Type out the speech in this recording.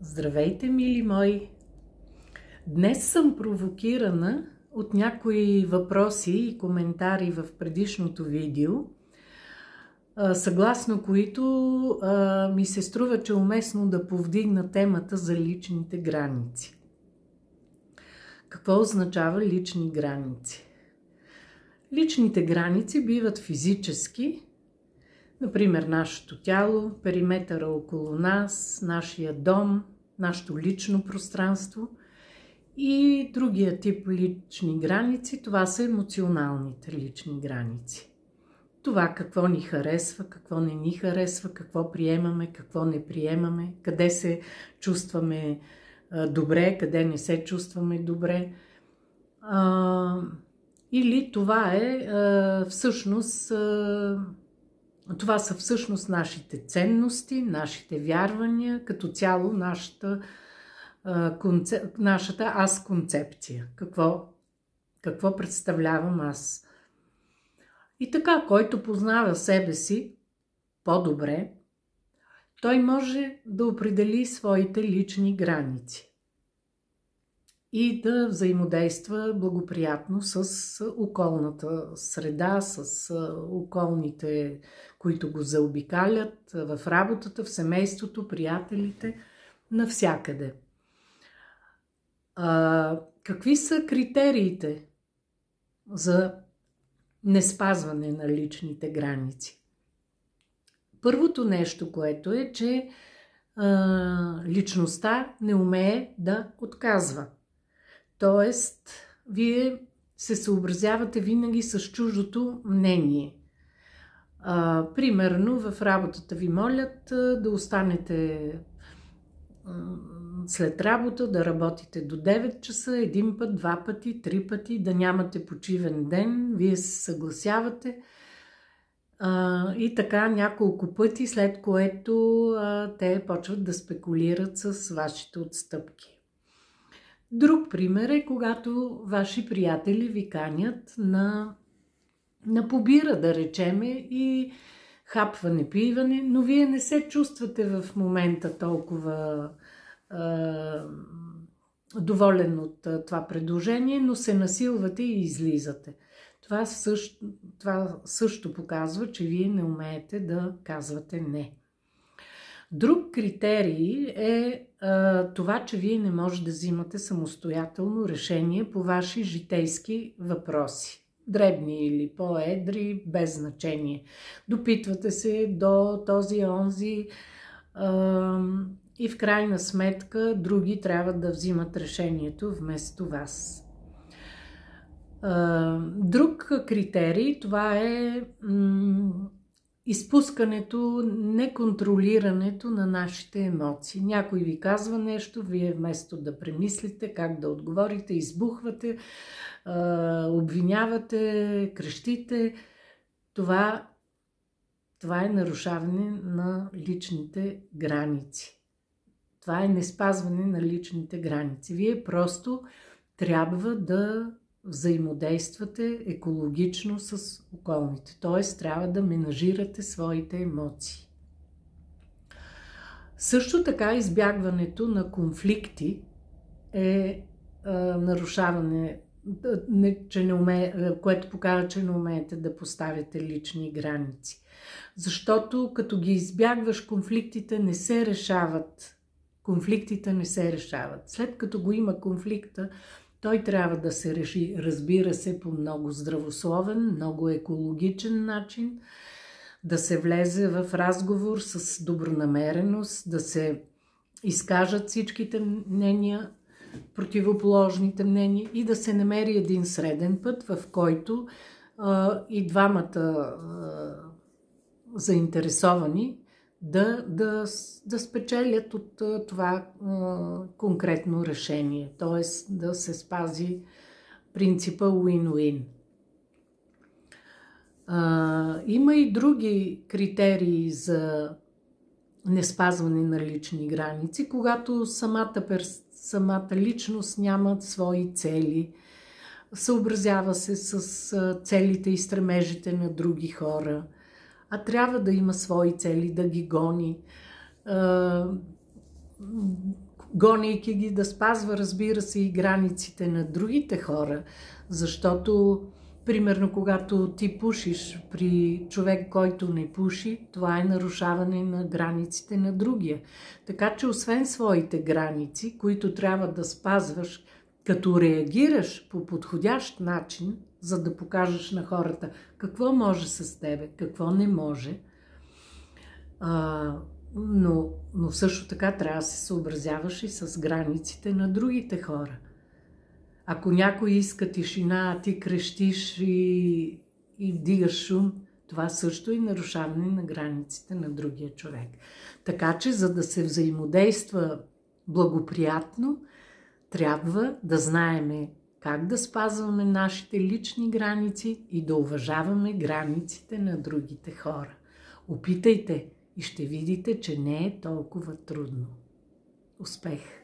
Здравейте, мили мои! Днес съм провокирана от някои въпроси и коментари в предишното видео, съгласно които ми се струва, че е уместно да повдигна темата за личните граници. Какво означава лични граници? Личните граници биват физически, например нашето тяло, периметъра около нас, нашия дом, нашето лично пространство, и другия тип лични граници, това са емоционалните лични граници. Това какво ни харесва, какво не ни харесва, какво приемаме, какво не приемаме, къде се чувстваме добре, къде не се чувстваме добре. Или това това са всъщност нашите ценности, нашите вярвания, като цяло нашата аз-концепция. Какво представлявам аз? И така, който познава себе си по-добре, той може да определи своите лични граници и да взаимодейства благоприятно с околната среда, с околните, които го заобикалят, в работата, в семейството, приятелите, навсякъде. Какви са критериите за неспазване на личните граници? Първото нещо, което е, че личността не умее да отказва. Тоест, вие се съобразявате винаги с чуждото мнение. Примерно, в работата ви молят да останете след работа, да работите до 9 часа, един път, два пъти, три пъти, да нямате почивен ден, вие се съгласявате и така няколко пъти, след което те почват да спекулират с вашите отстъпки. Друг пример е, когато ваши приятели ви канят на побира, да речеме, и хапване, пиване, но вие не се чувствате в момента толкова доволен от това предложение, но се насилвате и излизате. Това също показва, че вие не умеете да казвате не. Друг критерий е това, че вие не можете да взимате самостоятелно решение по ваши житейски въпроси. Дребни или по-едри, без значение. Допитвате се до този онзи и в крайна сметка други трябва да взимат решението вместо вас. Друг критерий, това е изпускането, неконтролирането на нашите емоции. Някой ви казва нещо, вие вместо да премислите как да отговорите, избухвате, обвинявате, крещите. Това е нарушаване на личните граници. Това е неспазване на личните граници. Вие просто трябва да взаимодействате екологично с околните. Т.е. трябва да менажирате своите емоции. Също така избягването на конфликти е нарушаване, което показва, че не умеете да поставите лични граници. Защото като ги избягваш, конфликтите не се решават. След като го има конфликта, той трябва да се реши, разбира се, по много здравословен, много екологичен начин, да се влезе в разговор с добронамереност, да се изкажат всичките мнения, противоположните мнения и да се намери един среден път, в който и двамата заинтересовани да спечелят от това конкретно решение, т.е. да се спази принципа win-win. Има и други критерии за неспазване на лични граници, когато самата личност няма свои цели, съобразява се с целите и стремежите на други хора, а трябва да има свои цели, да ги гони. гонейки ги да спазва, разбира се, и границите на другите хора, защото, примерно, когато ти пушиш при човек, който не пуши, това е нарушаване на границите на другия. Така че, освен своите граници, които трябва да спазваш, като реагираш по подходящ начин, за да покажеш на хората какво може с тебе, какво не може, но също така трябва да се съобразяваш и с границите на другите хора. Ако някой иска тишина, а ти крещиш и вдигаш шум, това също е нарушаване на границите на другия човек. Така че, за да се взаимодейства благоприятно, трябва да знаеме как да спазваме нашите лични граници и да уважаваме границите на другите хора. Опитайте и ще видите, че не е толкова трудно. Успех!